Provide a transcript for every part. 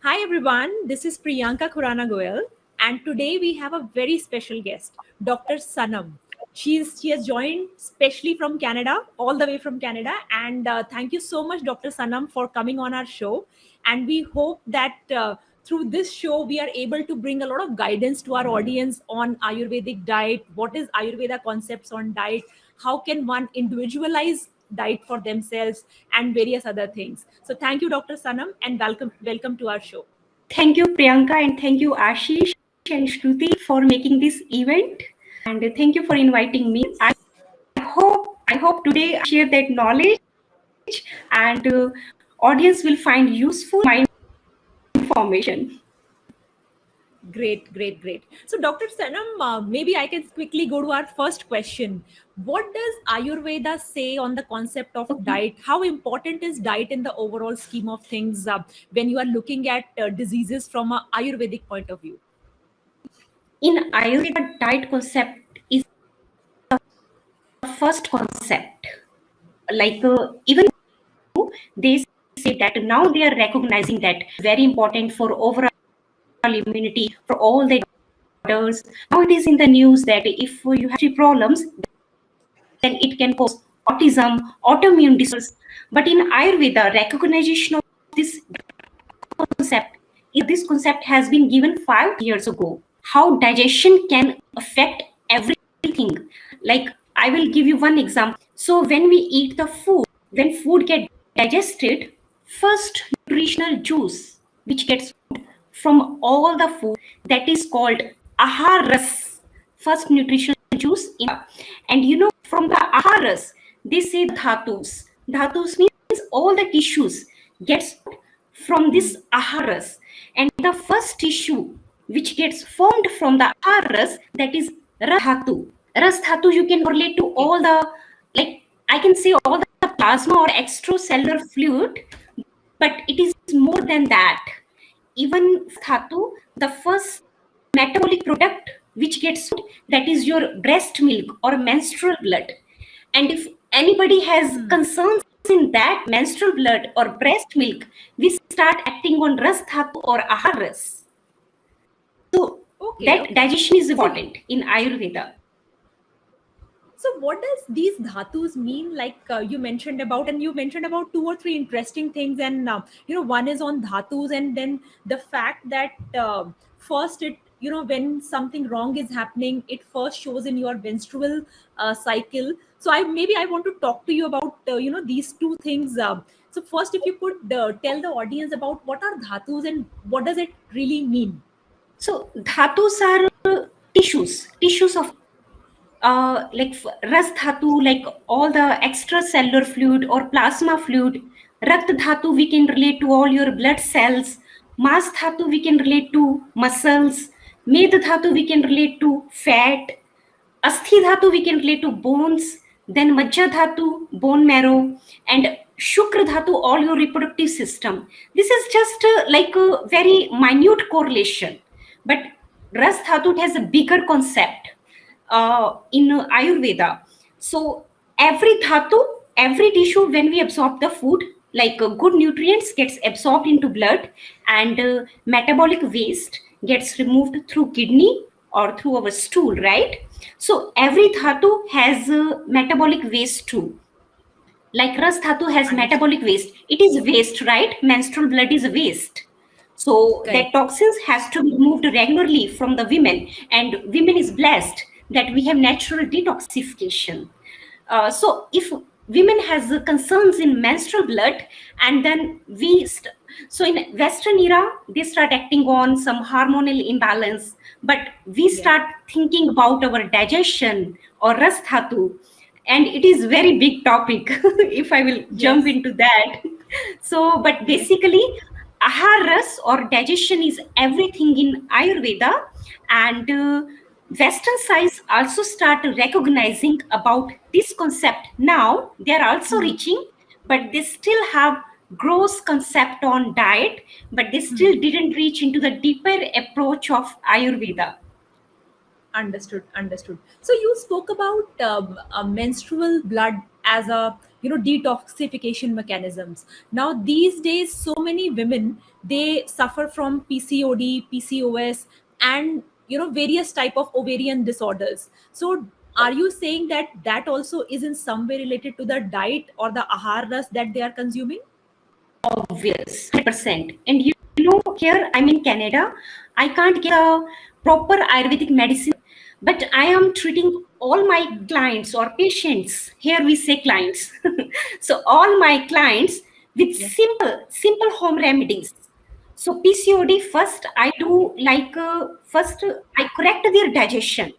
Hi everyone, this is Priyanka Khurana Goyal, and today we have a very special guest, Dr. Sanam. She has joined specially from Canada, all the way from Canada, and thank you so much, Dr. Sanam, for coming on our show. And we hope that through this show we are able to bring a lot of guidance to our audience on Ayurvedic diet, what is Ayurveda concepts on diet, how can one individualize diet for themselves, and various other things. So thank you, Dr. Sanam, and welcome to our show. Thank you, Priyanka, and thank you, Ashish and Shruti, for making this event. And thank you for inviting me. I hope today I share that knowledge and audience will find useful my information. Great. So, Dr. Sanam, maybe I can quickly go to our first question. What does Ayurveda say on the concept of Okay. diet? How important is diet in the overall scheme of things when you are looking at diseases from a Ayurvedic point of view? In Ayurveda, diet concept is the first concept. Like even they say that now they are recognizing that very important for overall immunity for all the disorders. Now it is in the news that if you have problems, then it can cause autism, autoimmune disorders. But in Ayurveda, recognition of this concept, this concept has been given 5 years ago. How digestion can affect everything. Like I will give you one example. So when we eat the food, when food get digested, first nutritional juice which gets from all the food, that is called aharas, first nutritional juice in, and from the aharas they say dhatus means all the tissues gets from this aharas, and the first tissue which gets formed from the aharas, that is ras dhatu. You can relate to Okay. all the, like I can say all the plasma or extracellular fluid, but it is more than that. Even dhatu, the first metabolic product which gets, that is your breast milk or menstrual blood. And if anybody has Hmm. concerns in that menstrual blood or breast milk, we start acting on ras dhatu or aharas. So Okay. that Okay. digestion is So, important in Ayurveda. So, what does these dhatus mean? Like you mentioned about two or three interesting things, and one is on dhatus, and then the fact that first when something wrong is happening, it first shows in your menstrual cycle. So, I want to talk to you about these two things. So, first, if you could tell the audience about what are dhatus and what does it really mean? So dhatus are tissues of like ras dhatu, like all the extracellular fluid or plasma fluid. Rakt dhatu we can relate to all your blood cells. Mas dhatu we can relate to muscles. Med dhatu we can relate to fat. Asthi dhatu we can relate to bones. Then majja dhatu, bone marrow, and shukra dhatu, all your reproductive system. This is just like a very minute correlation, but ras dhatu has a bigger concept in Ayurveda. So every dhatu, every tissue, when we absorb the food, like good nutrients gets absorbed into blood, and metabolic waste gets removed through kidney or through our stool, right? So every dhatu has metabolic waste too. Like ras dhatu has Understood. metabolic waste. It is waste, right? Menstrual blood is waste. So that Correct. toxins has to be removed regularly from the women, and women is blessed that we have natural detoxification. So if women has concerns in menstrual blood, and then so in Western era they start acting on some hormonal imbalance, but we Yes. start thinking about our digestion or ras dhatu, and it is very big topic if I will jump Yes. into that. So but Yes. basically aharas or digestion is everything in Ayurveda, and Western science also start recognizing about this concept. Now they are also Hmm. reaching, but they still have gross concept on diet, but they Hmm. still didn't reach into the deeper approach of Ayurveda. Understood, understood. So you spoke about menstrual blood as a, detoxification mechanisms. Now these days, so many women, they suffer from PCOD, PCOS, and various type of ovarian disorders. So are you saying that that also is in some way related to the diet or the aharas that they are consuming? Obvious, 100%. And here I'm in Canada. I can't get a proper Ayurvedic medicine, but I am treating all my clients or patients. Here we say clients. So all my clients with Yeah. simple home remedies. So PCOD first, I do like first I correct their digestion.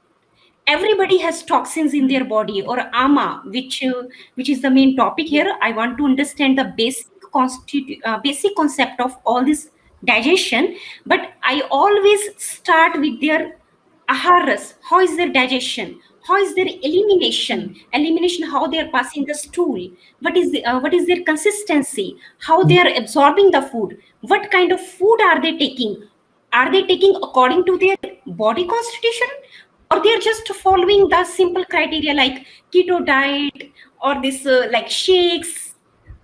Everybody has toxins in their body or ama, which is the main topic Yeah. here. I want to understand the basic concept of all this digestion, but I always start with their aharas. How is their digestion? How is their elimination? How they are passing the stool? What is their consistency? How they are absorbing the food? What kind of food are they taking? Are they taking according to their body constitution, or they're just following the simple criteria like keto diet or this like shakes,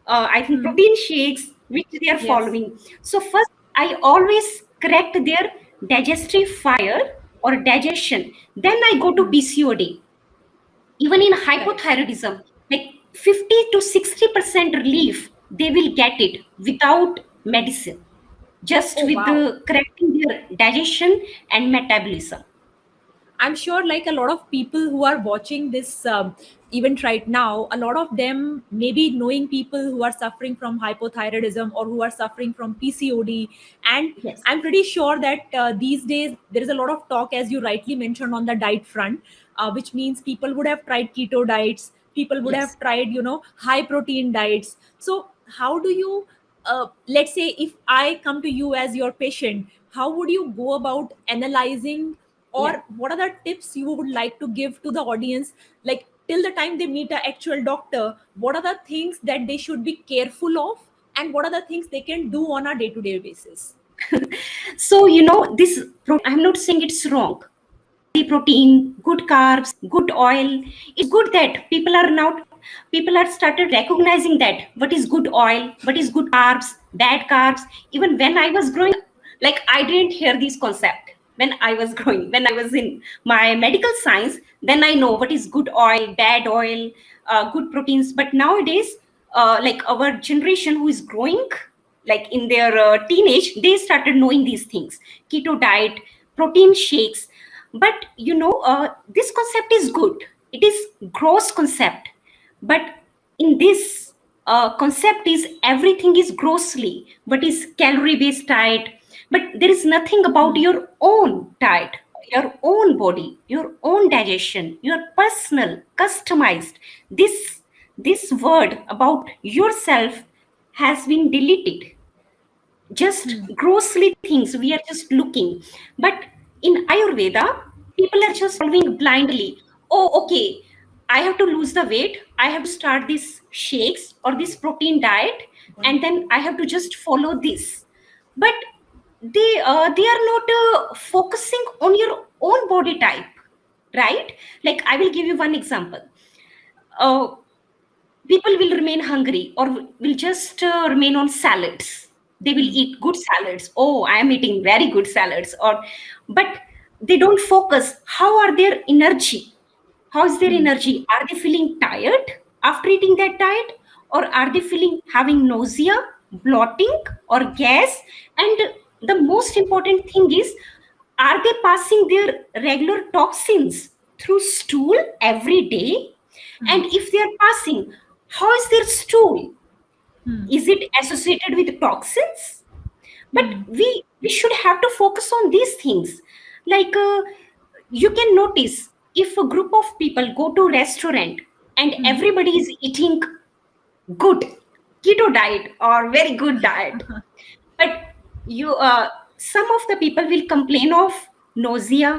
I think Hmm. protein shakes which they are Yes. following? So first I always correct their digestive fire or digestion, then I go to Hmm. PCOD. Even in Correct. hypothyroidism, like 50 to 60% relief they will get it without medicine, just Oh with wow. correcting their digestion and metabolism. I'm sure, like a lot of people who are watching this event right now, a lot of them may be knowing people who are suffering from hypothyroidism or who are suffering from PCOD. And Yes. I'm pretty sure that these days there is a lot of talk, as you rightly mentioned, on the diet front, which means people would have tried keto diets, people would Yes. have tried, high protein diets. So, how do you, let's say, if I come to you as your patient, how would you go about analyzing, Yeah. or what are the tips you would like to give to the audience, like till the time they meet an actual doctor, what are the things that they should be careful of, and what are the things they can do on a day to day basis? So, this, I'm not saying it's wrong. Protein, good carbs, good oil. It's good that people are started recognizing that what is good oil, what is good carbs, bad carbs. Even when I was growing, like I didn't hear this concept when I was growing. When I was in my medical science, then I know what is good oil, bad oil, good proteins. But nowadays, like our generation who is growing, like in their teenage, they started knowing these things: keto diet, protein shakes. But this concept is good. It is gross concept, but in this concept is everything is grossly what is calorie based diet, but there is nothing about Hmm. your own diet, your own body, your own digestion, your personal customized. This word about yourself has been deleted. Just Hmm. grossly things we are just looking. But in Ayurveda, people are just following blindly. Oh, okay, I have to lose the weight, I have to start this shakes or this protein diet, and then I have to just follow this. But they are not focusing on your own body type, right? Like I will give you one example. uh, People will remain hungry or will just remain on salads. They will Hmm. eat good salads. Oh, I am eating very good salads. Or but they don't focus how are their energy. How is their Hmm. energy? Are they feeling tired after eating that diet, or are they feeling having nausea, bloating, or gas? And the most important thing is, are they passing their regular toxins through stool every day? Hmm. And if they are passing, how is their stool? Hmm. Is it associated with toxins? But Hmm. we should have to focus on these things. Like you can notice if a group of people go to restaurant and Hmm. everybody is eating good keto diet or very good diet, but you some of the people will complain of nausea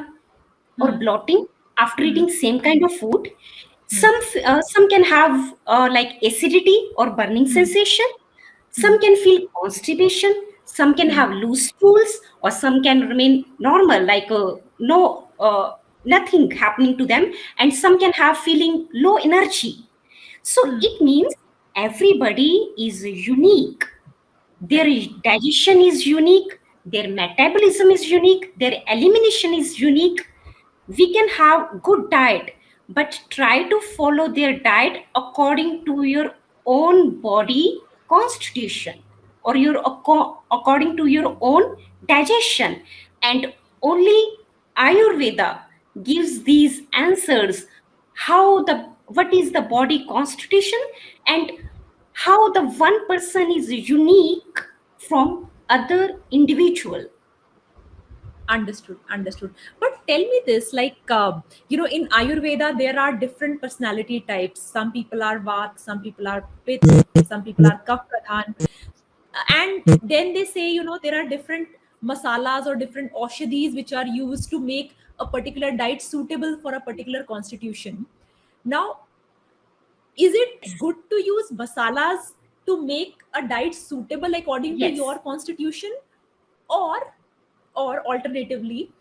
or Hmm. bloating after Hmm. eating same kind of food. Hmm. Some can have like acidity or burning Hmm. sensation. Hmm. Some can feel constipation. Some can Hmm. have loose stools, or some can remain normal, like nothing happening to them, and some can have feeling low energy. So it means everybody is unique. Their Correct. digestion is unique, their metabolism is unique, their elimination is unique. We can have good diet, but try to follow their diet according to your own body constitution, or according to your own digestion. And only Ayurveda gives these answers, how the what is the body constitution, and how the one person is unique from other individual. Understood, understood. But tell me this, like, in Ayurveda, there are different personality types. Some people are Vata, some people are Pitta, some people are Kapha Pradhan. And then they say, there are different masalas or different aushadhis which are used to make a particular diet suitable for a particular constitution. Now, is it good to use masalas to make a diet suitable according to Yes. your constitution, or alternatively,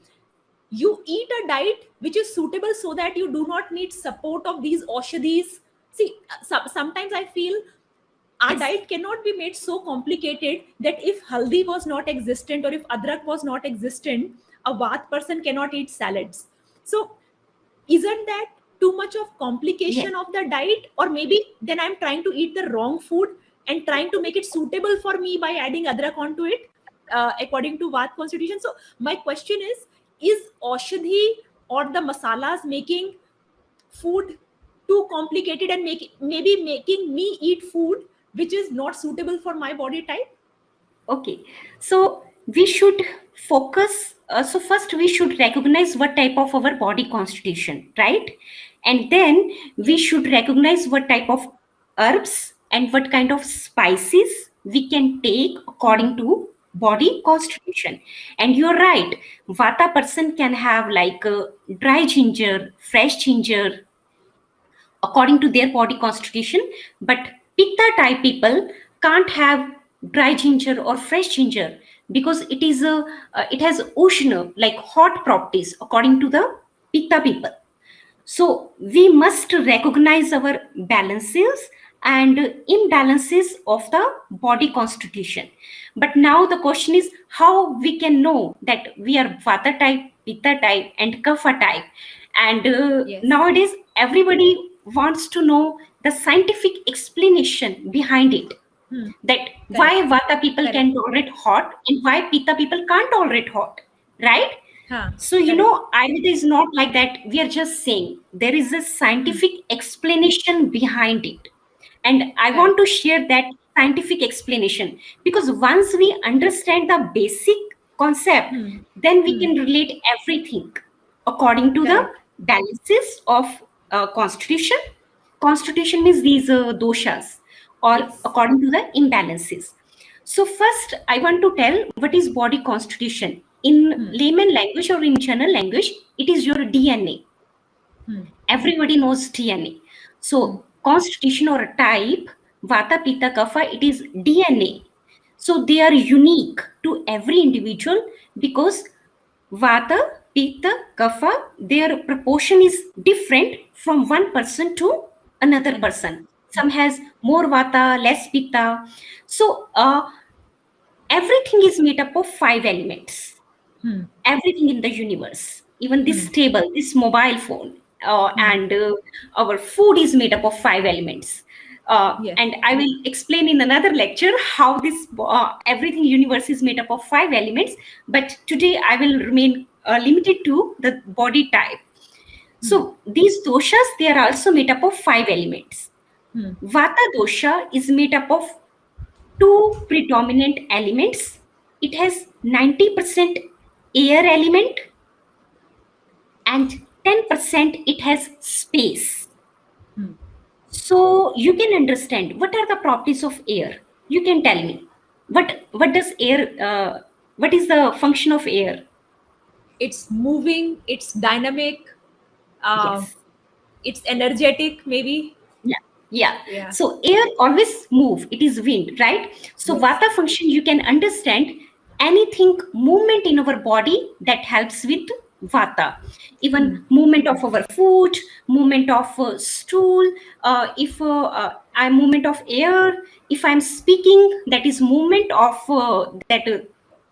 you eat a diet which is suitable so that you do not need support of these aushadhis? See, sometimes I feel our Yes. diet cannot be made so complicated that if haldi was not existent or if adrak was not existent, a vat person cannot eat salads. So isn't that too much of Yes. complication of the diet? Or maybe then I'm trying to eat the wrong food and trying to make it suitable for me by adding adrak onto it, according to vat constitution. So my question is aushadhi or the masalas making food too complicated and maybe making me eat food which is not suitable for my body type? Okay, so we should focus. So first, we should recognize what type of our body constitution, right? And then we Yes. should recognize what type of herbs and what kind of spices we can take according to body constitution. And you're right, Vata person can have like dry ginger, fresh ginger, according to their body constitution, but pitta type people can't have dry ginger or fresh ginger, because it has ushna, like hot properties, according to the pitta people. So we must recognize our balances and imbalances of the body constitution. But now the question is, how we can know that we are vata type, pitta type, and kapha type. And Yes. nowadays everybody wants to know the scientific explanation behind it, Hmm. that why Correct. vata people Correct. can tolerate hot and why pitta people can't tolerate hot, right? Huh. So, Correct. Ayurveda is not like that. We are just saying there is a Hmm. scientific explanation behind it. And I want Correct. to share that scientific explanation, because once we understand the basic concept, Hmm. then we Hmm. can relate everything according to the Correct. balances of constitution. Constitution means these doshas, or Yes. according to the imbalances. So first, I want to tell what is body constitution. In Hmm. layman language or in general language, it is your DNA. Hmm. Everybody knows DNA. Hmm. So constitution or a type, Vata, Pitta, Kapha, it is DNA. So they are unique to every individual, because Vata, Pitta, Kapha, their proportion is different from one person to another Another. person. Some has more Vata, less Pitta. So everything is made up of five elements. Hmm. Everything in the universe, even Hmm. this table, this mobile phone, Hmm. and our food is made up of five elements. Yes. And I will explain in another lecture how this everything universe is made up of five elements. But today I will remain limited to the body type. Hmm. So these doshas, they are also made up of five elements. Hmm. Vata dosha is made up of two predominant elements. It has 90% air element, and 10% it has space. Hmm. So you can understand what are the properties of air. You can tell me what does air what is the function of air? It's moving, it's dynamic, uh, Yes. it's energetic, maybe. Yeah. Yeah. Yeah. So air always move. It is wind, right? So Yes. vata function, you can understand anything movement in our body that helps with vata. Hmm. Even movement of our foot, movement of stool, if I movement of air, if I'm speaking, that is movement of that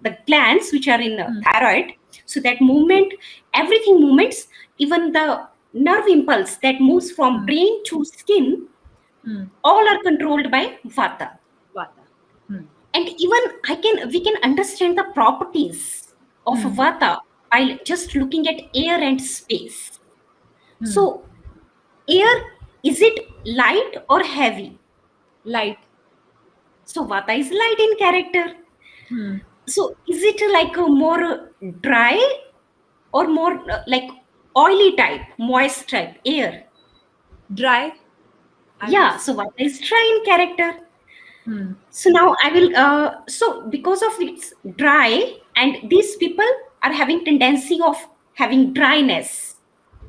the glands which are in Hmm. thyroid. So that movement, everything movements, even the nerve impulse that moves from Hmm. brain to skin, Hmm. all are controlled by vata. Vata. Hmm. And even we can understand the properties of Hmm. vata while just looking at air and space. Hmm. So air, is it light or heavy? Light. So vata is light in character. Hmm. So is it like a more dry or more like oily type, moist type air? Dry, I Yeah, guess. so vata is dry in character. Hmm. So now I will, so because of it's dry, and these people are having tendency of having dryness,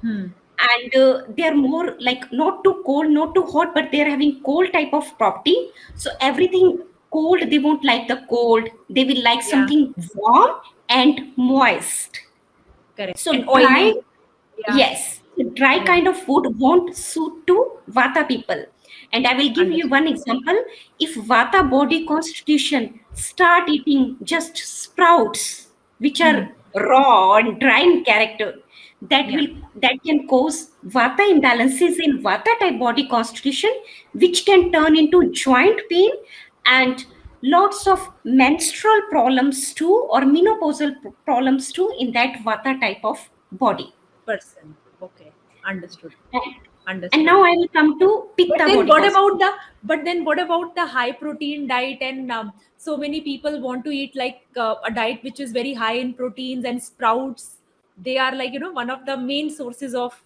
Hmm. and they are more like not too cold, not too hot, but they are having cold type of property. So everything cold, they won't like the cold. They will like Yeah. something warm and moist. Correct. And So dry, oily. Yeah. yes, dry Yeah. kind of food won't suit to Vata people. And I will give you Understood. one example. If Vata body constitution start eating just sprouts, which Hmm. are raw and dry in character, Yeah. that can cause Vata imbalances in Vata type body constitution, which can turn into joint pain and lots of menstrual problems too, or menopausal problems too, in that Vata type of body. Person. Okay. Understood. And Understood. now I will come to But Pitta then body what about constitution. the high protein diet? And so many people want to eat like a diet which is very high in proteins and sprouts. They are like one of the main sources of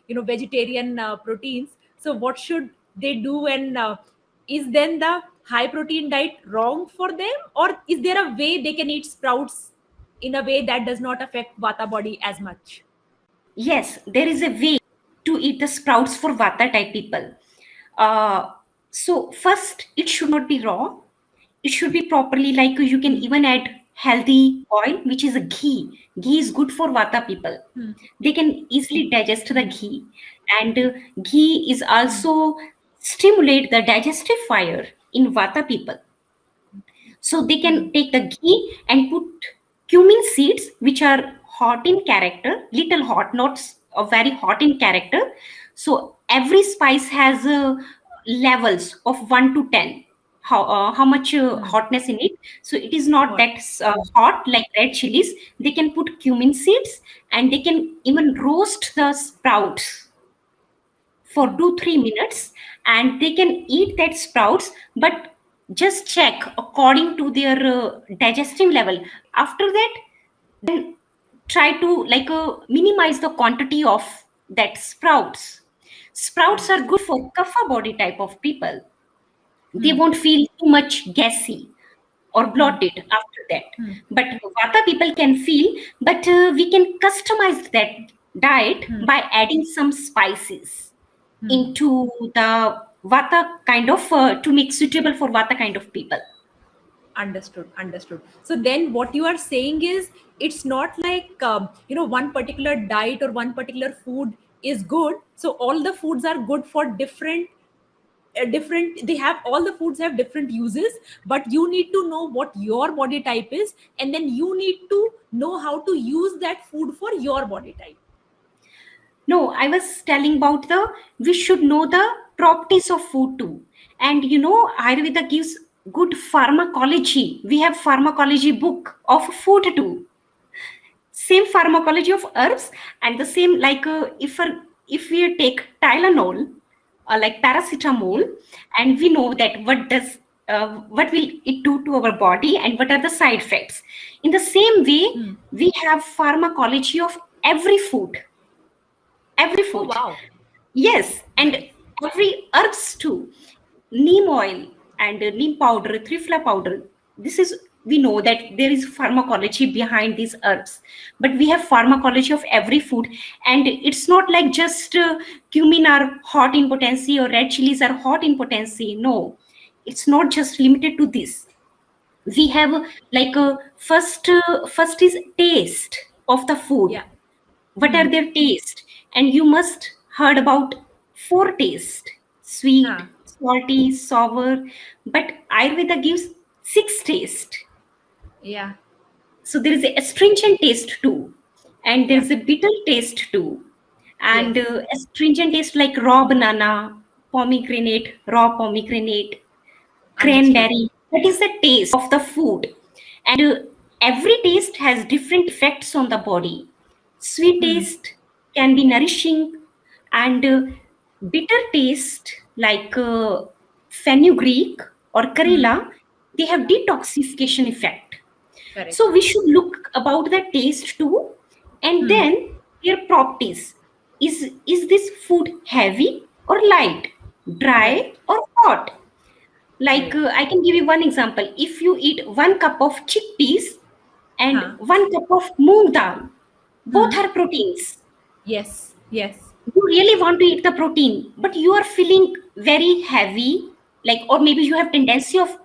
vegetarian proteins. So what should they do? And is then the high protein diet wrong for them, or is there a way they can eat sprouts in a way that does not affect vata body as much? Yes, there is a way to eat the sprouts for Vata type people. Uh, so first, it should not be raw. It should be properly, like you can Hmm. even add healthy oil, which is a ghee. Ghee is good for Vata people. Hmm. They can easily digest the Hmm. ghee, and ghee is Hmm. also stimulate the digestive fire in Vata people. So they Hmm. can take the ghee and put cumin seeds, which are hot in character, little hot, not very hot in character. So every spice has levels of 1 to 10. How much Hmm. hotness in it? So it is not What? that hot like red chilies. They can put cumin seeds, and they can even roast the sprouts for Hmm. 2 3 minutes, and they can eat that sprouts, but just check according to their digestive level. After that, then try to like minimize the quantity of that sprouts are Understood. good for kapha body type of people. They Hmm. won't feel too much gassy or Hmm. bloated after that. Hmm. But vata people can feel, but we can customize that diet Hmm. by adding some spices Hmm. into the vata kind of to make suitable for vata kind of people. Understood. Understood. So then what you are saying is it's not like one particular diet or one particular food is good. So all the foods are good for different, they have, all the foods have different uses, but you need to know what your body type is, and then you need to know how to use that food for your body type. No, I was telling about the, we should know the properties of food too. And Ayurveda gives good pharmacology. We have pharmacology book of food too, same pharmacology of herbs. And the same like if we take Tylenol, like paracetamol, Yeah. and we know that what will it do to our body and what are the side effects. In the same way, Hmm. we have pharmacology of every food, every Oh, food. wow. Yes, and Nice. every herbs too. Neem oil and neem powder, trifla powder. This is, we know that there is pharmacology behind these herbs, but we have pharmacology of every food, and it's not like just cumin are hot in potency or red chilies are hot in potency. No, it's not just limited to this. We have like first is taste of the food. Yeah. What are Hmm. their taste? And you must heard about four taste: sweet, Huh. salty, sour. But Ayurveda gives six taste. Yeah. So there is a astringent taste too, and there Yeah. is a bitter taste too, and Yes. astringent taste like raw banana, pomegranate, raw pomegranate, Understood. cranberry. That is the taste of the food, and every taste has different effects on the body. Sweet Hmm. taste can be nourishing, and bitter taste like fenugreek or Hmm. karela, they have detoxification effect. Correct. So we should look about the taste too, and Hmm. then their properties. Is this food heavy or light, Right. dry or hot? Like Right. I can give you one example. If you eat 1 cup of chickpeas and Huh. 1 cup of moong dal, both Hmm. are proteins. Yes. Yes. You really want to eat the protein, but you are feeling very heavy, like, or maybe you have tendency of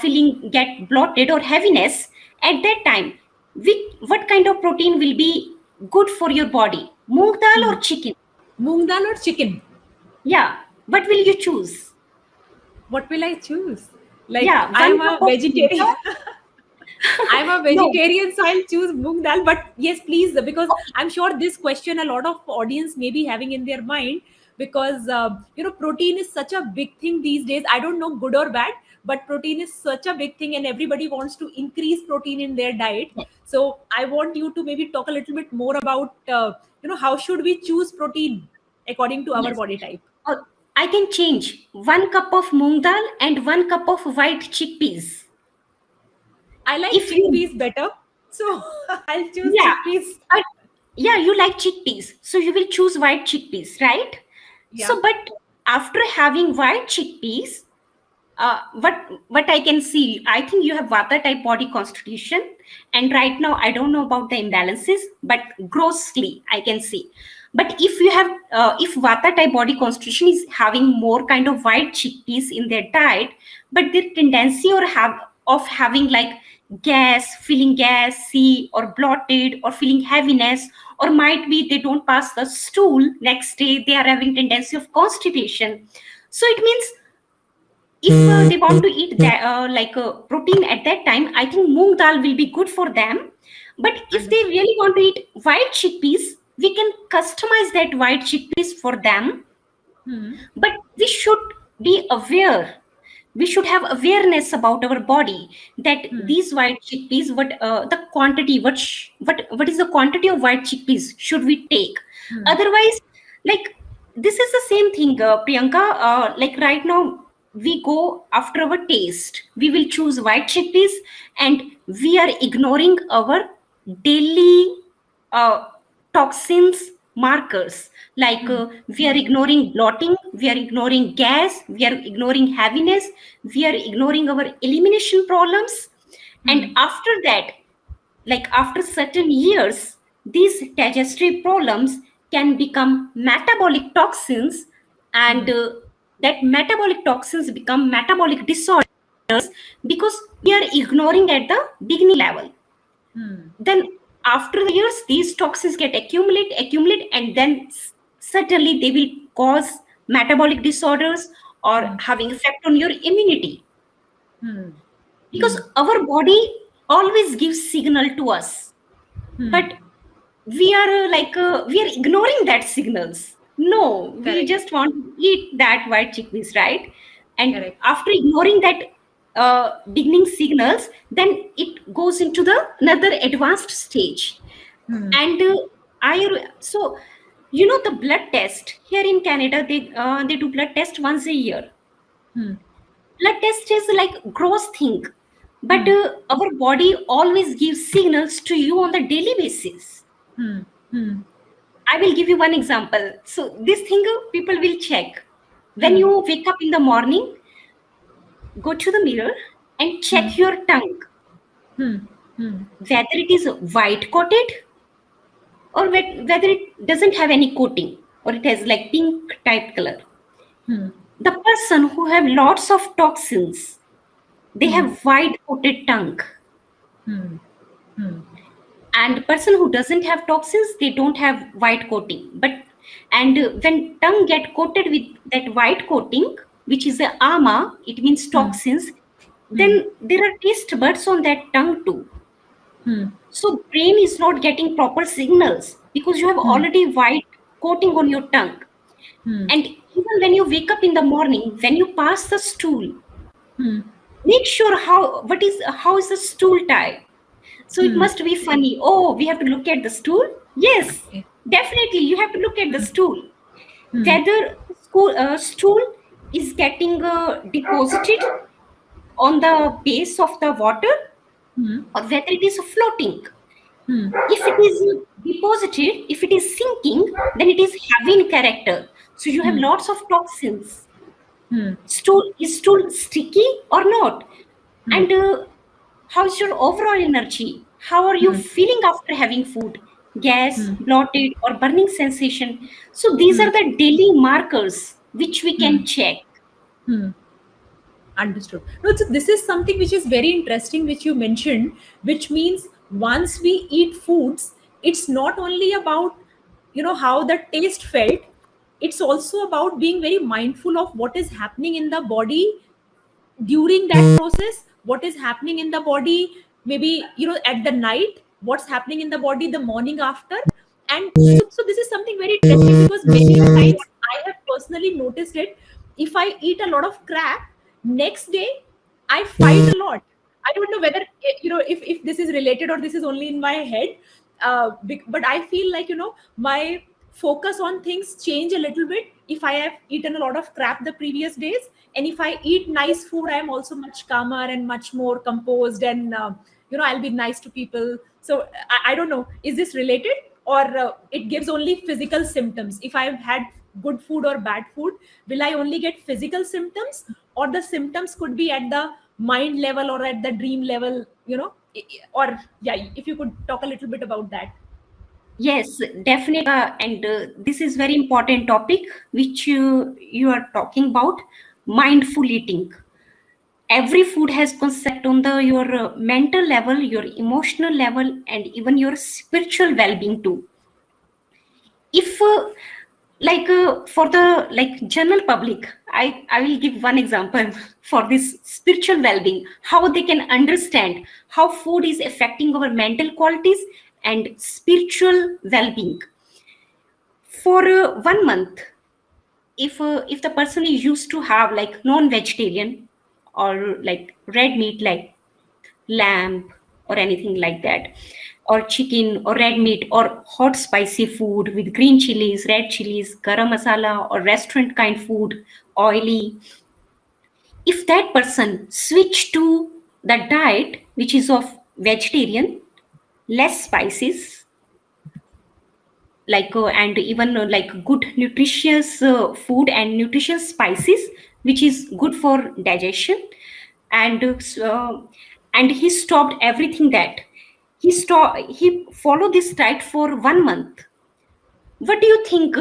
feeling get bloated or heaviness. At that time, what kind of protein will be good for your body, moong dal Hmm. or chicken? Moong dal or chicken? Yeah, what will you choose? What will I choose? Like Yeah, I one am cup a of moong vegetarian. dal. I'm a No. vegetarian, so I'll choose moong dal. But yes, please, because I'm sure this question a lot of audience may be having in their mind, because protein is such a big thing these days. I don't know good or bad, but protein is such a big thing, and everybody wants to increase protein in their diet. Okay. So I want you to maybe talk a little bit more about how should we choose protein according to our Yes. body type. Uh, I can change 1 cup of moong dal and 1 cup of white chickpeas. I like If you, chickpeas better, so I'll choose yeah, chickpeas. but yeah, you like chickpeas, so you will choose white chickpeas, right? Yeah. So, but after having white chickpeas, what I can see, I think you have Vata type body constitution, and right now I don't know about the imbalances, but grossly I can see. But if you have, if Vata type body constitution is having more kind of white chickpeas in their diet, but their tendency or have of having like feeling gassy or bloated or feeling heaviness, or might be they don't pass the stool next day, they are having tendency of constipation. So it means if they want to eat that like protein at that time, I think moong dal will be good for them. But if they Understood. really want to eat white chickpeas, we can customize that white chickpeas for them. Hmm. But we should be aware, we should have awareness about our body, that Hmm. these white chickpeas, what the quantity, what is the quantity of white chickpeas should we take. Hmm. Otherwise, like, this is the same thing, Priyanka, like right now we go after our taste, we will choose white chickpeas, and we are ignoring our daily uh, toxins markers, like Hmm. we are ignoring bloating, we are ignoring gas, we are ignoring heaviness, we are ignoring our elimination problems. And Hmm. after that, like after certain years, these digestive problems can become metabolic toxins, and that metabolic toxins become metabolic disorders because we are ignoring at the beginning level. Hmm. Then after the years, these toxins get accumulate, and then certainly they will cause metabolic disorders or Hmm. having effect on your immunity, Hmm. because our body always gives signal to us, Hmm. but we are we are ignoring that signals. No, we Correct. just want to eat that white chickpeas, right? And Correct. after ignoring that beginning signals, then it goes into the another advanced stage. Hmm. And so the blood test here in Canada, they do blood test once a year. Hmm. Blood test is like gross thing, but Hmm. our body always gives signals to you on the daily basis. Hmm. Hmm. I will give you one example. So this thing people will check. When Hmm. you wake up in the morning, go to the mirror and Hmm. check your tongue, Hmm. Hmm. whether it is white coated or whether it doesn't have any coating or it has like pink type color. Hmm. The person who have lots of toxins, they Hmm. have white coated tongue. Hmm. Hmm. And person who doesn't have toxins, they don't have white coating. But and when tongue get coated with that white coating, which is a ama, it means Hmm. toxins, Hmm. then there are taste buds on that tongue too. Hmm. So brain is not getting proper signals because you have Hmm. already white coating on your tongue. Hmm. And even when you wake up in the morning, when you pass the stool, Hmm. make sure how is the stool tied. So it Hmm. must be funny. Oh, we have to look at the stool. Yes, Okay. definitely you have to look at the stool. Hmm. Whether stool is getting deposited on the base of the water Hmm. or whether it is floating. Hmm. If it is deposited, if it is sinking, then it is heavy in character. So you have Hmm. lots of toxins. Hmm. Stool is stool sticky or not? Hmm. And how's your overall energy? How are you Hmm. feeling after having food? Gas, Hmm. bloated, or burning sensation? So these Hmm. are the daily markers which we Hmm. can check. Hmm. Understood. No, so this is something which is very interesting, which you mentioned, which means once we eat foods, it's not only about, how the taste felt, it's also about being very mindful of what is happening in the body during that process, what is happening in the body, maybe, at the night, what's happening in the body the morning after. And so this is something very interesting, because many a times I have personally noticed it. If I eat a lot of crap, next day I fight a lot. I don't know whether, if this is related or this is only in my head. But I feel like, my focus on things change a little bit if I have eaten a lot of crap the previous days. And if I eat nice food, I am also much calmer and much more composed, and I'll be nice to people. So I don't know, is this related, or it gives only physical symptoms? If I've had good food or bad food, will I only get physical symptoms, or the symptoms could be at the mind level or at the dream level, or yeah, if you could talk a little bit about that. Yes, definitely. And this is very important topic which you are talking about, mindful eating. Every food has concept on the your mental level, your emotional level, and even your spiritual well-being too. If for the like general public, I will give one example for this spiritual well-being, how they can understand how food is affecting our mental qualities and spiritual well-being. For 1 month, if the person is used to have like non-vegetarian or like red meat like lamb or anything like that, or chicken or red meat or hot spicy food with green chilies, red chilies, garam masala, or restaurant kind food, oily, if that person switch to the diet which is of vegetarian, less spices, and even like good nutritious food and nutritious spices which is good for digestion, and and he stopped everything that he followed this diet for 1 month. What do you think,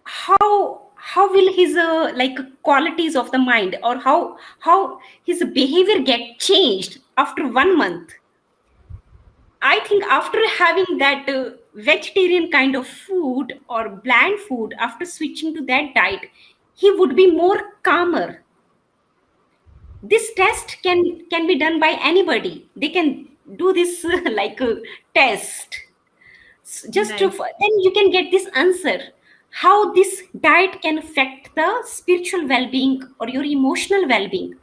how will his like qualities of the mind, or how his behavior get changed after 1 month? I think after having that vegetarian kind of food or bland food, after switching to that diet, he would be more calmer. This test can be done by anybody. They can do this test. Just to, Nice. then you can get this answer, how this diet can affect the spiritual well-being or your emotional well-being.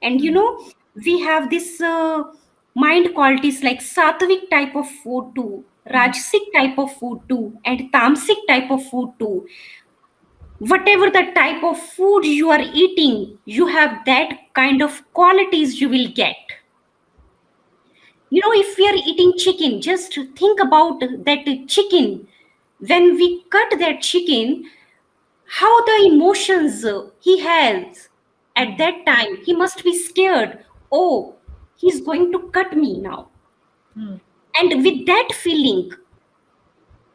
And Hmm. we have this mind qualities like sattvic type of food too, Hmm. rajasic type of food too, and tamasic type of food too. Whatever the type of food you are eating, you have that kind of qualities you will get. If we are eating chicken, just think about that chicken. When we cut that chicken, how the emotions he has at Hmm. that time, he must be scared. Oh, he's going to cut me now. Hmm. And with that feeling,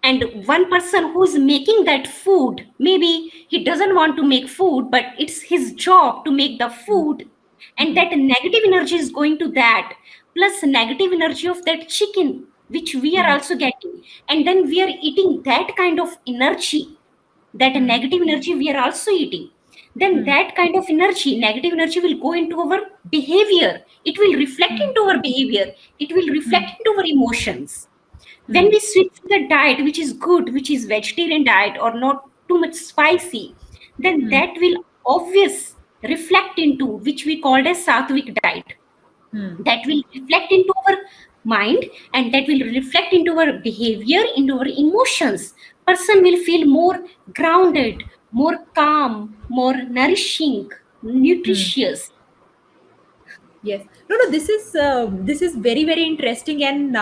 and one person who's making that food, maybe he doesn't want to make food, but it's his job to make the food, and Hmm. that negative energy is going to that, plus negative energy of that chicken. which we are Hmm. also getting, and then we are eating that kind of energy, that Hmm. negative energy we are also eating, then Hmm. that kind of energy, negative energy, will go into our behavior. It will reflect Hmm. into our behavior. It will Hmm. reflect into our emotions. When Hmm. we switch to the diet which is good, which is vegetarian diet or not too much spicy, then Hmm. that will obvious reflect into which we called as sattvic diet. Hmm. That will reflect into our mind, and that will reflect into our behavior, into our emotions. Person will feel more grounded, more calm, more nourishing, Hmm. nutritious. Yes. No, no, this is very, very interesting and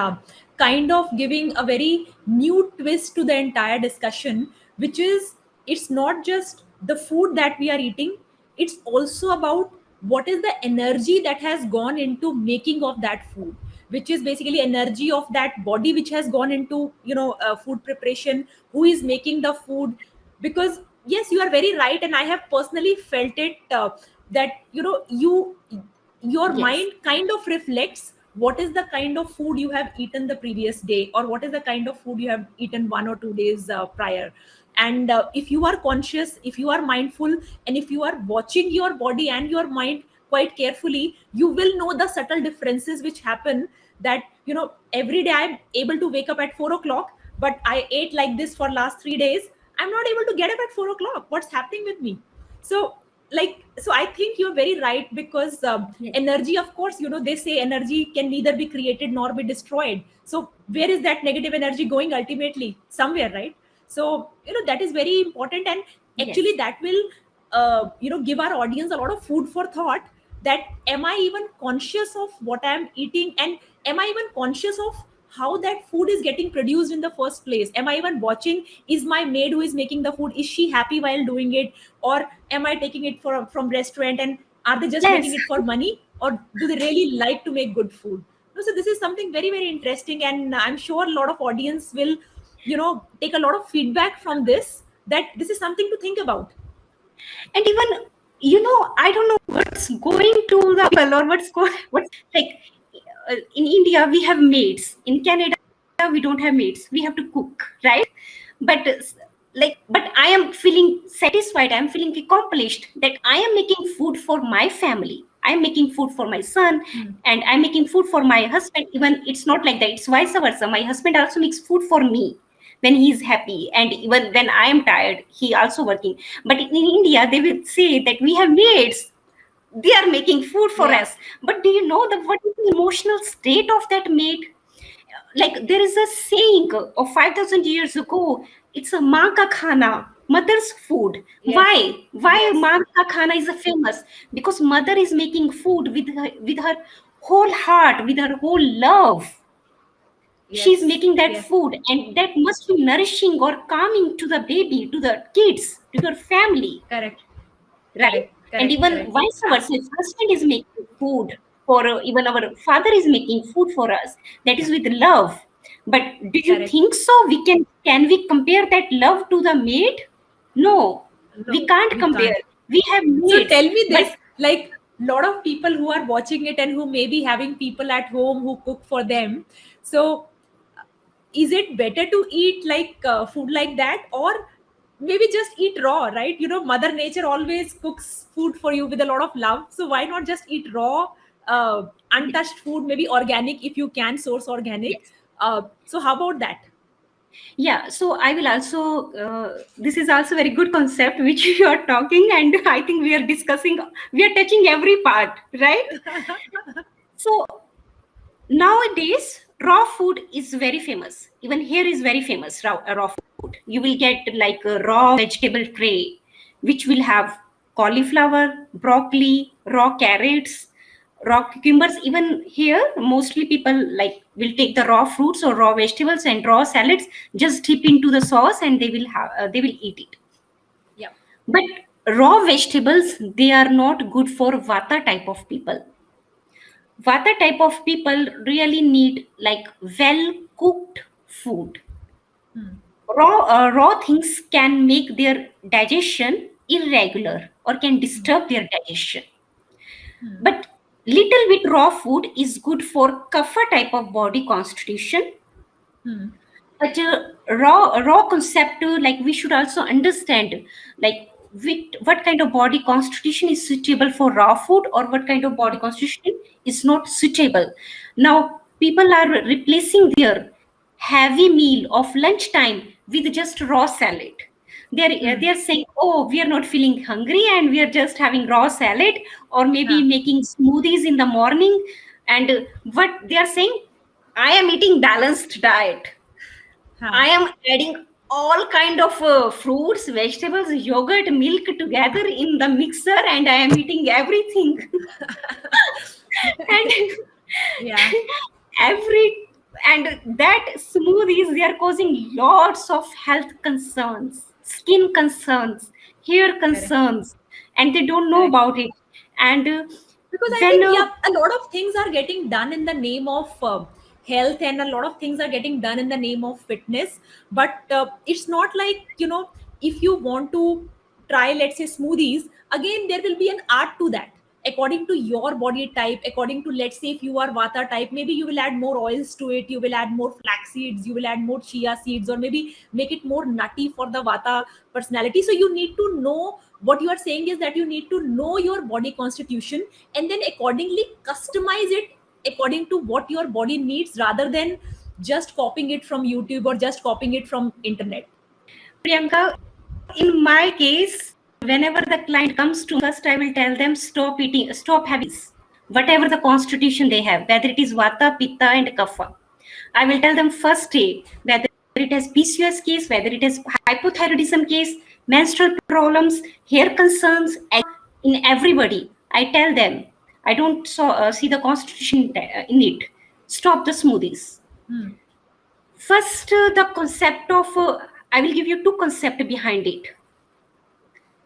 kind of giving a very new twist to the entire discussion, which is it's not just the food that we are eating, it's also about what is the energy that has gone into making of that food, which is basically energy of that body which has gone into, food preparation, who is making the food. Because yes, you are very right, and I have personally felt it, that your Yes. mind kind of reflects what is the kind of food you have eaten the previous day, or what is the kind of food you have eaten 1 or 2 days prior. And if you are conscious, if you are mindful, and if you are watching your body and your mind quite carefully, you will know the subtle differences which happen. That every day I'm able to wake up at 4 o'clock, but I ate like this for last 3 days. I'm not able to get up at 4 o'clock. What's happening with me? So, so I think you're very right, because Yes. energy, of course, they say energy can neither be created nor be destroyed. So where is that negative energy going ultimately? Somewhere, right? So that is very important, and actually Yes. that will give our audience a lot of food for thought. That am I even conscious of what I'm eating, and am I even conscious of how that food is getting produced in the first place? Am I even watching, is my maid who is making the food, is she happy while doing it, or am I taking it from restaurant, and are they just Yes. making it for money, or do they really like to make good food? No, so this is something very, very interesting, and I'm sure a lot of audience will take a lot of feedback from this, that this is something to think about. And even, I don't know what's going to the people, or what's like, in India we have maids, in Canada we don't have maids, we have to cook, right? But but I am feeling satisfied, I am feeling accomplished, that I am making food for my family, I am making food for my son, Hmm. and I'm making food for my husband. Even it's not like that, it's vice versa, my husband also makes food for me when he's happy, and even when I am tired he also working. But in India they will say that we have maids, they are making food for Yeah. us. But do you know the what is the emotional state of that maid? Like, there is a saying of 5,000 years ago, it's a maa ka khana, mother's food. Yes. Why Yes. maa ka khana is a famous? Because mother is making food with her whole heart, with her whole love. She's Yes. making that Yes. food, and that must be nourishing or calming to the baby, to the kids, to your family, Correct. right? Correct. And Correct. even Correct. vice versa, if husband is making food for, even our father is making food for us, that is with love. But do you Correct. think so we can we compare that love to the maid? No, we No, can't we compare. can't. We have So maids, tell me but this, like lot of people who are watching it and who may be having people at home who cook for them. So is it better to eat like food like that, or maybe just eat raw, right? Mother nature always cooks food for you with a lot of love. So why not just eat raw, untouched food, maybe organic if you can source organic. yes. So how about that? Yeah, so I will also, this is also very good concept which you are talking, and I think we are discussing, we are touching every part, right? So nowadays, raw food is very famous. Even here is very famous, raw food. You will get like a raw vegetable tray, which will have cauliflower, broccoli, raw carrots, raw cucumbers. Even here, mostly people like will take the raw fruits or raw vegetables and raw salads, just dip into the sauce, and they will eat it. Yeah. But raw vegetables, they are not good for vata type of people. Vata type of people really need like well cooked food. Hmm. Raw things can make their digestion irregular or can Hmm. disturb their digestion. Hmm. But little bit raw food is good for kapha type of body constitution. Hmm. But raw concept, like we should also understand, like what kind of body constitution is suitable for raw food, or what kind of Hmm. body constitution is not suitable. Now people are replacing their heavy meal of lunchtime with just raw salad. Hmm. They're saying, oh, we are not feeling hungry and we are just having raw salad, or maybe Huh. making smoothies in the morning. And what they are saying, I am eating balanced diet. Huh. I am adding all kind of fruits, vegetables, yogurt, milk together in the mixer, and I am eating everything. And Yeah. every and that smoothies, they are causing lots of health concerns, skin concerns, hair Correct. concerns, and they don't know Correct. about it. And Because I when think, yeah, a lot of things are getting done in the name of health, and a lot of things are getting done in the name of fitness. But it's not like, if you want to try, let's say, smoothies, again, there will be an art to that. According to your body type, according to, let's say, if you are vata type, maybe you will add more oils to it, you will add more flax seeds, you will add more chia seeds, or maybe make it more nutty for the vata personality. So you need to know, what you are saying is that you need to know your body constitution, and then accordingly customize it according to what your body needs, rather than just copying it from YouTube or just copying it from internet. Priyanka, in my case, whenever the client comes to me, first I will tell them, stop eating, stop having whatever the constitution they have, whether it is vata, pitta, and kapha. I will tell them first day, whether it is PCOS case, whether it is hypothyroidism case, menstrual problems, hair concerns, in everybody. I tell them, I don't see the constitution in it. Stop the smoothies. Hmm. First, the concept of, I will give you two concepts behind it.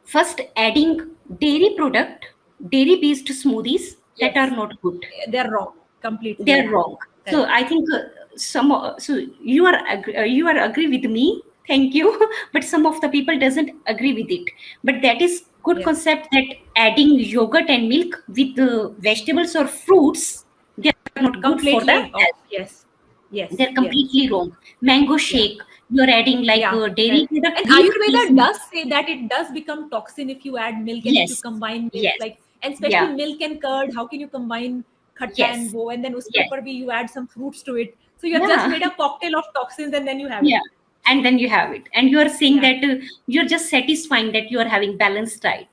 First, adding dairy product, dairy based smoothies, that are Yes, not good. they're wrong, completely They're wrong. wrong. So Correct. I think so you are agree with me. Thank you. But some of the people doesn't agree with it. But that is good Yes. concept, that adding yogurt and milk with vegetables or fruits, they are not good for the Completely off. health. Yes. Yes. They're Yes. completely wrong. Mango Yeah. shake, you're adding like Yeah. dairy Correct. product, And milk plus Ayurveda milk. does say that it does become toxin if you add milk and if you Yes, combine milk, yes, like, and especially yeah, milk and curd. How can you combine khatta and yes, wo, and then uske yes, upar bhi you add some fruits to it? So you have just yeah. made a cocktail of toxins, and then you have it. Yeah, and then you have it, and you are saying Yeah. that you're just satisfying that you are having balanced diet,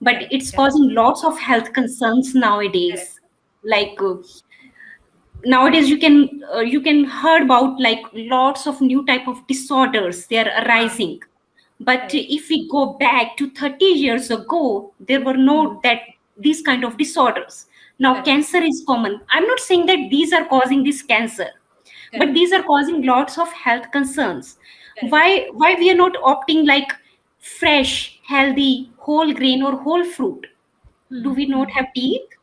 but Correct. it's Correct. causing lots of health concerns Correct. nowadays. Like nowadays, you can heard about like lots of new type of disorders they are Huh. arising. But Correct. if we go back to 30 years ago, there were Hmm. no that these kind of disorders. Now Correct. cancer is common. I'm not saying that these are causing this cancer, but Correct. these are causing lots of health concerns. Correct. Why we are not opting like fresh, healthy, whole grain or whole fruit? Do Hmm. we not Hmm. have teeth?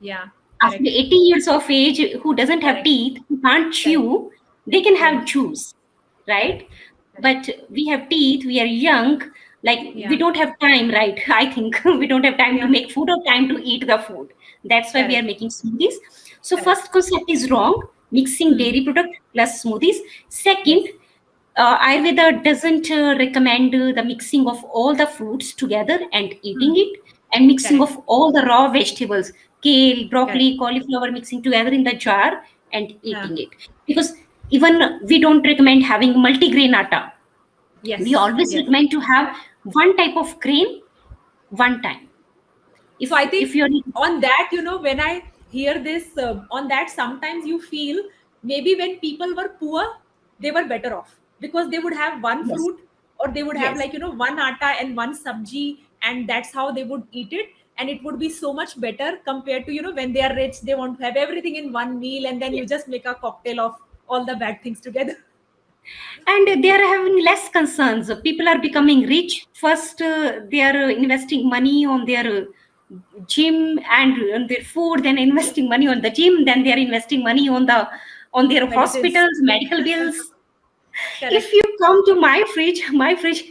Yeah. After Correct. 80 years of age, who doesn't have Correct. teeth, who can't Correct. chew, they can have Correct. juice, Correct. right? Correct. But we have teeth, we are young, like we Yeah. don't have time, right? I think we don't have time to Yeah. make food or time to eat the food. That's why we are Correct. making smoothies. So Correct. first concept is wrong, mixing Hmm. dairy product plus smoothies. Second, Yes. Ayurveda doesn't recommend the mixing of all the fruits together and Hmm. eating it, and mixing Correct. of all the raw vegetables, kale, Correct. broccoli, cauliflower, mixing together in the jar and Yeah. eating it. Because even we don't recommend having multigrain atta. We Yes. always Yes. recommend to have one type of grain one time. So I If think you're on that, when I hear this, on that, sometimes you feel maybe when people were poor, they were better off because they would have one yes, fruit, or they would have, yes. like, one atta and one sabji, and that's how they would eat it. And it would be so much better compared to, when they are rich, they want to have everything in one meal, and then you just make a cocktail of all the bad things together. And they are having less concerns. People are becoming rich. First, they are investing money on their gym and on their food, then investing money on the gym, then they are investing money on their Medicines. hospitals, medical bills. If Correct. you come to my fridge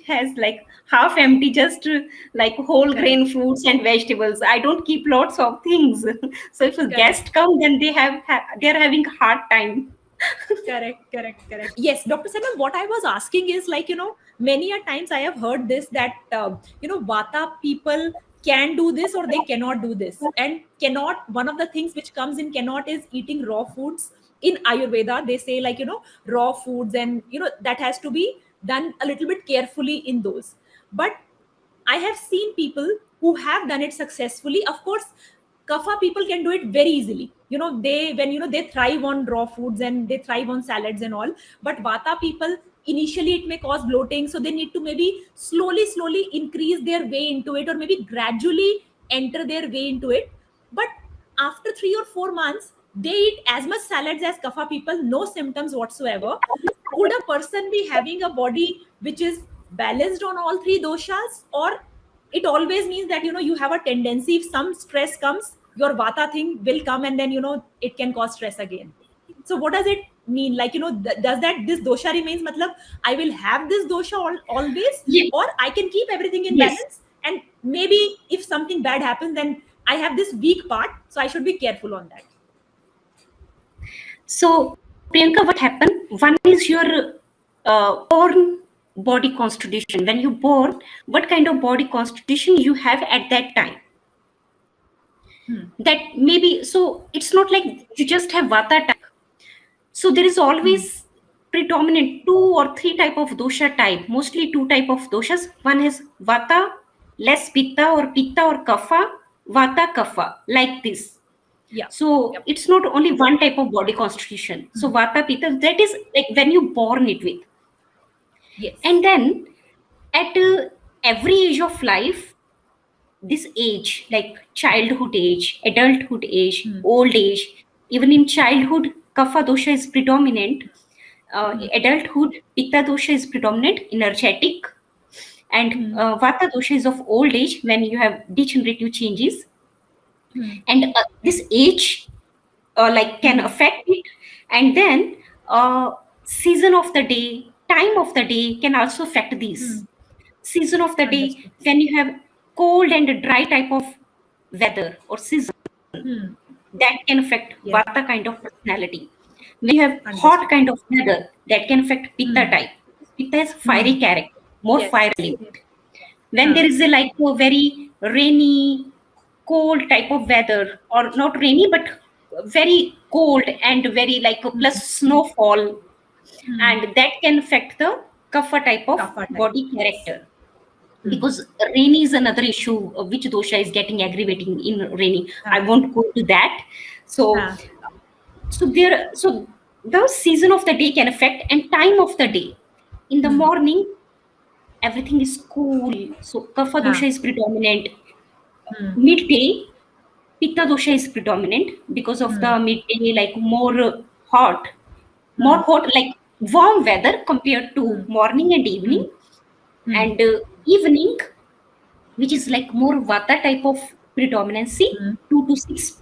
has like half empty, just like whole Correct. grain fruits and vegetables. I don't keep lots of things. So if a Correct. guest come, then they are having hard time. Correct, correct, correct. Yes, Dr. Sanam, what I was asking is like, many a times I have heard this that, Vata people can do this or they cannot do this. And cannot, one of the things which comes in cannot is eating raw foods. In Ayurveda, they say like, raw foods and, that has to be done a little bit carefully in those. But I have seen people who have done it successfully. Of course, kapha people can do it very easily. They thrive on raw foods and they thrive on salads and all. But vata people, initially it may cause bloating, so they need to maybe slowly increase their way into it, or maybe gradually enter their way into it. But after 3 or 4 months, they eat as much salads as kapha people, no symptoms whatsoever. Could a person be having a body which is balanced on all three doshas, or it always means that you have a tendency, if some stress comes, your vata thing will come, and then it can cause stress again? So what does it mean, like, does that this dosha remains, matlab I will have this dosha always, Yes, or I can keep everything in yes. balance, and maybe if something bad happens, then I have this weak part, so I should be careful on that. So, Priyanka, what happened? One is your born body constitution. When you born, what kind of body constitution you have at that time? That maybe, so it's not like you just have vata type. So there is always predominant 2 or 3 type of dosha type. Mostly 2 type of doshas. One is vata, less pitta or kapha, vata kapha, like this. Yeah. So Yep. it's not only one type of body constitution. So vata pitta, that is like when you born it with. Yes. And then at every age of life, this age, like childhood age, adulthood age, old age, even in childhood, kapha dosha is predominant. Adulthood, pitta dosha is predominant, energetic. And vata dosha is of old age when you have degenerative changes. And this age like can affect it. And then season of the day, time of the day can also affect these. Season of the day, Understood. when you have cold and dry type of weather or season, that can affect Yes. vata kind of personality. When you have hot Understood. kind of weather, that can affect pitta type. Pitta is fiery character, more Yes. fire Yes. element. When there Huh. is a like a very rainy, cold type of weather, or not rainy but very cold and very like a plus snowfall, and that can affect the kapha type of Kapha type. body Yes. character. Because rainy is another issue, which dosha is getting aggravating in rainy. I Huh. won't go to that. So Huh. so the season of the day can affect, and time of the day. In the morning, everything is cool, so kapha Huh. dosha is predominant. Midday, pitta dosha is predominant because of the midday, like more hot, like warm weather compared to morning and evening. And evening, which is like more vata type of predominancy, 2 to 6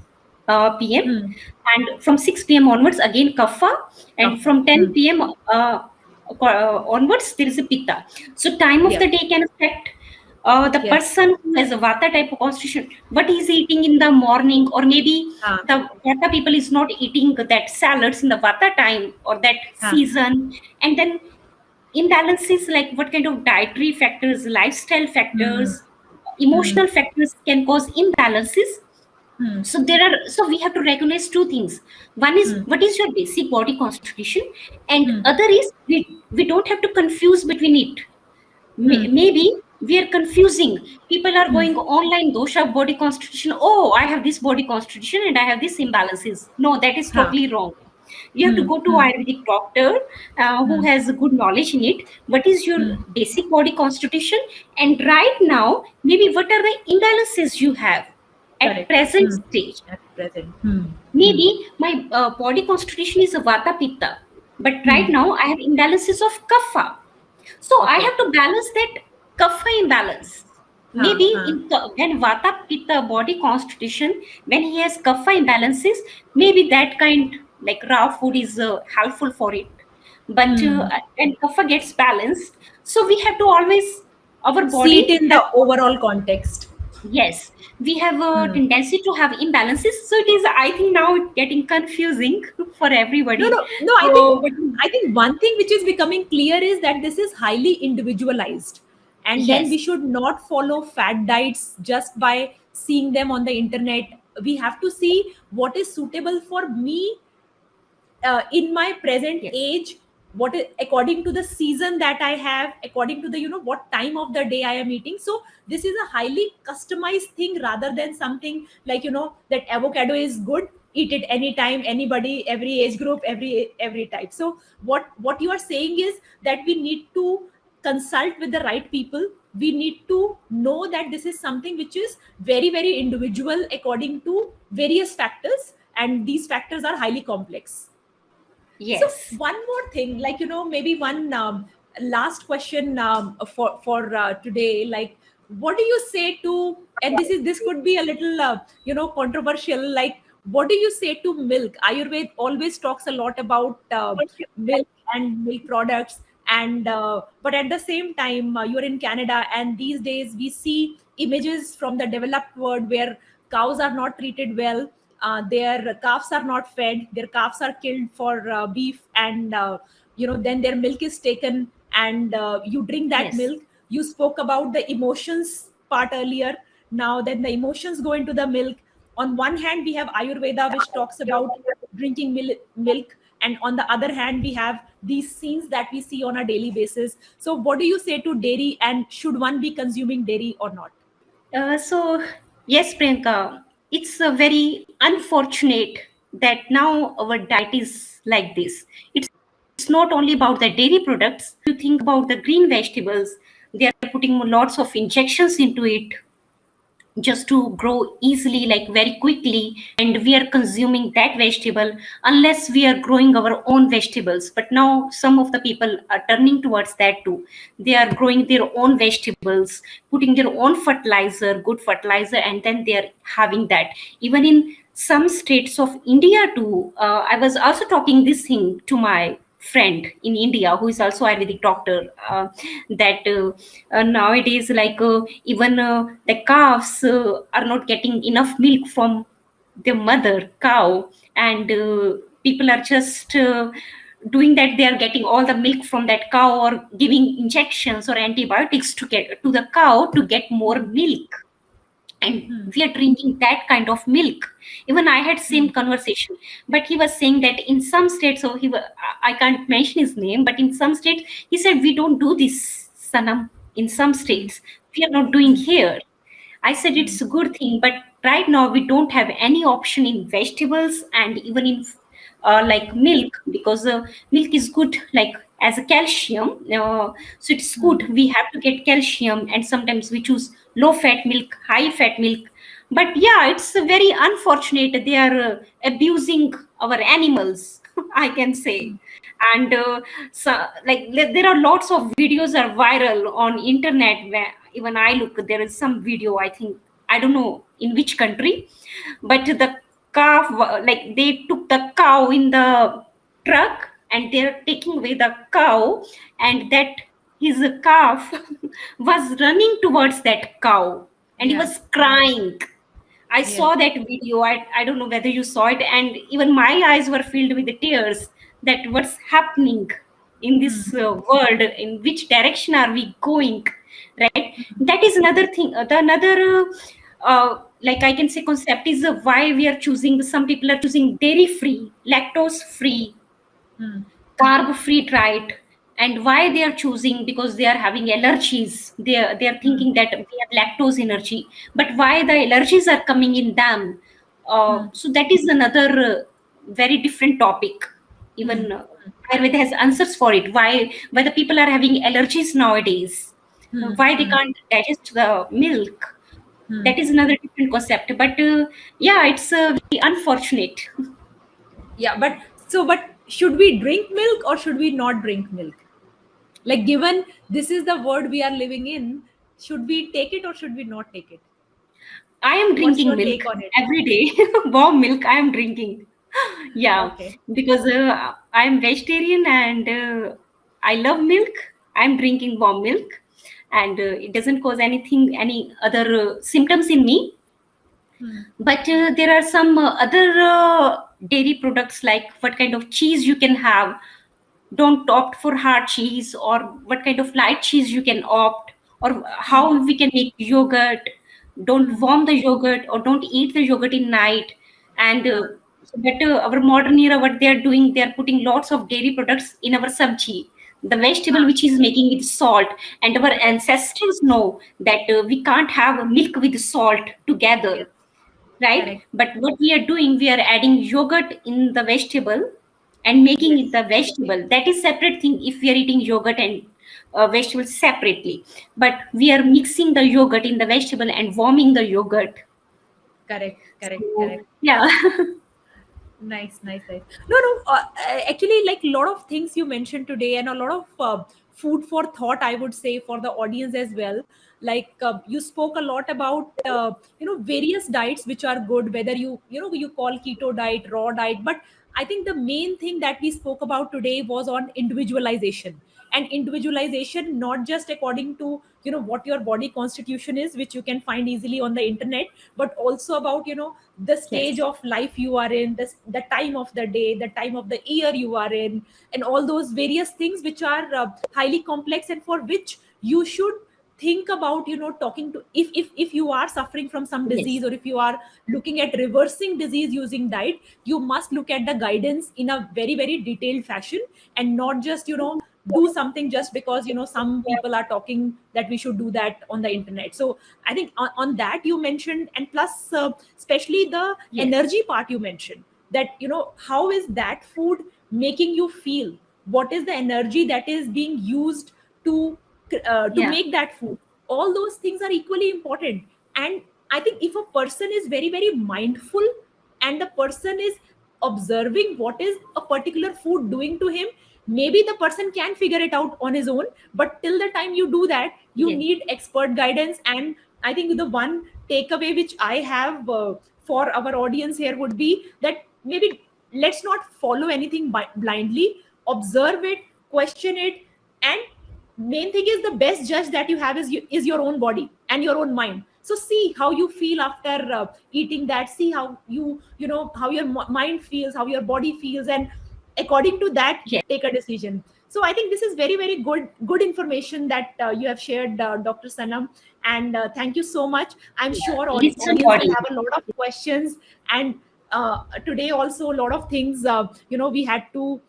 p.m. And from 6 p.m. onwards, again kapha, and Kapha. from 10 p.m. Onwards, there is a pitta. So time of Yep. the day can affect the Yes. person who has a vata type of constitution. What he's eating in the morning, or maybe Huh. the vata people is not eating that salads in the vata time or that Huh. season. And then imbalances, like what kind of dietary factors, lifestyle factors, emotional factors can cause imbalances. So there are, so we have to recognize 2 things. One is what is your basic body constitution, and other is we don't have to confuse between it. Maybe we are confusing. People are going online dosha body constitution. Oh, I have this body constitution and I have this imbalances. No, that is Huh. totally wrong. You have to go to Ayurvedic doctor who has good knowledge in it. What is your basic body constitution? And right now, maybe what are the imbalances you have at Correct. present stage? At present. Maybe my body constitution is a vata pitta, but right now I have imbalances of kapha. So I Okay. have to balance that kapha imbalance. Huh. Maybe Huh. when vata pitta body constitution, when he has kapha imbalances, maybe that kind like raw food is helpful for it. But when kapha gets balanced, so we have to always, our See it body in has, the overall context. Yes, we have a Hmm. tendency to have imbalances. So it is, I think, now getting confusing for No, everybody. no, no. So, what? I think one thing which is becoming clear is that this is highly individualized, and then Yes, we should not follow fad diets just by seeing them on the internet. We have to see what is suitable for me in my present yes, age, what is according to the season that I have, according to the what time of the day I am eating. So this is a highly customized thing rather than something like that avocado is good, eat it anytime, anybody, every age group, every type. So what you are saying is that we need to consult with the right people. We need to know that this is something which is very very individual according to various factors, and these factors are highly complex. So yes. one more thing, like maybe one last question for today. Like, what do you say to? And this could be a little controversial. Like, what do you say to milk? Ayurveda always talks a lot about milk and milk products, and but at the same time, you're in Canada, and these days we see images from the developed world where cows are not treated well, their calves are not fed, their calves are killed for beef, and then their milk is taken, and you drink that Yes, milk. You spoke about the emotions part earlier. Now then the emotions go into the milk. On one hand we have Ayurveda, which talks about drinking milk, and on the other hand we have these scenes that we see on a daily basis. So what do you say to dairy, and should one be consuming dairy or not? So, yes, Priyanka, it's a very unfortunate that now our diet is like this. It's not only about the dairy products. You think about the green vegetables, they are putting lots of injections into it just to grow easily, like very quickly, and we are consuming that vegetable unless we are growing our own vegetables. But now some of the people are turning towards that too. They are growing their own vegetables, putting their own fertilizer, good fertilizer, and then they are having that. Even in some states of India too, I was also talking this thing to my friend in India who is also Ayurvedic doctor, that nowadays, like, even the calves are not getting enough milk from the mother cow, and people are just doing that. They are getting all the milk from that cow, or giving injections or antibiotics to get to the cow to get more Hmm. milk, and Hmm. we are drinking that kind of milk. Even I had Hmm. same conversation, but he was saying that in some states, so I can't mention his name, but in some states he said we don't do this, Sanam. In some Hmm. states we are not doing Hmm. here. I said Hmm. it's a good thing, but right now we don't have any option in vegetables and even in like milk, because milk is good, like as a calcium. So it's Hmm. good. We have to get calcium, and sometimes we choose low fat milk, high fat milk. But yeah, it's very unfortunate. They are abusing our animals, I can say. And so, like, there are lots of videos are viral on internet where even I look, there is some video, I think, I don't know in which country, but the calf, like they took the cow in the truck and they're taking away the cow, and that his calf was running towards that cow, and he Yeah. was crying. I Yeah. saw that video. I don't know whether you saw it, and even my eyes were filled with the tears, that what's happening in Hmm. this world, in which direction are we going, right? That is another thing. The another, like I can say, concept is why we are choosing, some people are choosing dairy free, lactose free, Hmm. carb free diet. And why they are choosing, because they are having allergies. They are Hmm. thinking that we have lactose allergy, but why the allergies are coming in them? Hmm. So that is another very different topic. Hmm. Even Ayurveda has answers for it, why the people are having allergies nowadays, Hmm. why they Hmm. can't digest the milk. Hmm. That is another different concept, but yeah, it's very unfortunate. Yeah, but should we drink milk or should we not drink milk? Like, given this is the world we are living in, should we take it or should we not take it? I am What's drinking your milk take on it? every day. Warm milk I am drinking. Yeah, Okay. because I am vegetarian, and I love milk. I am drinking warm milk. and it doesn't cause any other symptoms in me. But there are some other dairy products, like what kind of cheese you can have. Don't opt for hard cheese, or what kind of light cheese you can opt, or how we can make yogurt. Don't warm the yogurt, or don't eat the yogurt in night. And so that our modern era, what they are doing, they are putting lots of dairy products in our sabji, the vegetable which is making with salt. And our Correct. ancestors know that we can't have milk with salt Yes. together, right? Correct. But what we are doing, we are adding yogurt in the vegetable and making it Yes. the vegetable. That is separate thing if we are eating yogurt and vegetables separately. But we are mixing the yogurt in the vegetable and warming the yogurt. Correct. Correct. So Correct. yeah. Nice, nice, nice. No, no. Actually, like a lot of things you mentioned today, and a lot of food for thought, I would say, for the audience as well. Like you spoke a lot about various diets which are good, whether you call keto diet, raw diet, but I think the main thing that we spoke about today was on individualization, and individualization not just according to what your body constitution is, which you can find easily on the internet, but also about the stage Yes. of life you are in, the time of the day, the time of the year you are in, and all those various things which are highly complex, and for which you should think about talking to, if you are suffering from some Yes. disease, or if you are looking at reversing disease using diet, you must look at the guidance in a very very detailed fashion, and not just do something just because some people are talking that we should do that on the internet. So I think on that you mentioned, and plus especially the Yes. energy part you mentioned, that how is that food making you feel, what is the energy that is being used to Yeah. make that food. All those things are equally important. And I think if a person is very very mindful, and the person is observing what is a particular food doing to him, maybe the person can figure it out on his own. But till the time you do that, you Yes. need expert guidance. And I think the one takeaway which I have for our audience here would be that maybe let's not follow anything blindly. Observe it, question it, and main thing is, the best judge that you have is your own body and your own mind. So see how you feel after eating that, see how how your mind feels, how your body feels, and according to that Yes. take a decision. So I think this is very very good information that you have shared, Dr. Sanam. And thank you so much. I'm Yeah. sure Listen audience will body. have a lot of questions. And today also a lot of things we had to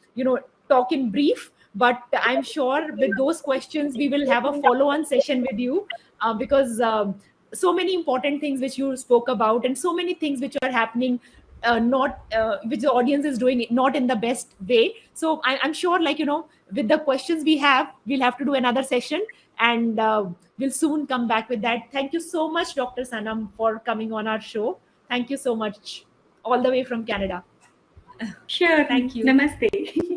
talk in brief, but I'm sure with those questions we will have a follow on session with you, because so many important things which you spoke about, and so many things which are happening, not which the audience is doing it not in the best way. So I'm sure, like with the questions we have, we'll have to do another session, and we'll soon come back with that. Thank you so much, Dr. Sanam, for coming on our show. Thank you so much, all the way from Canada. Sure. Thank you. Namaste.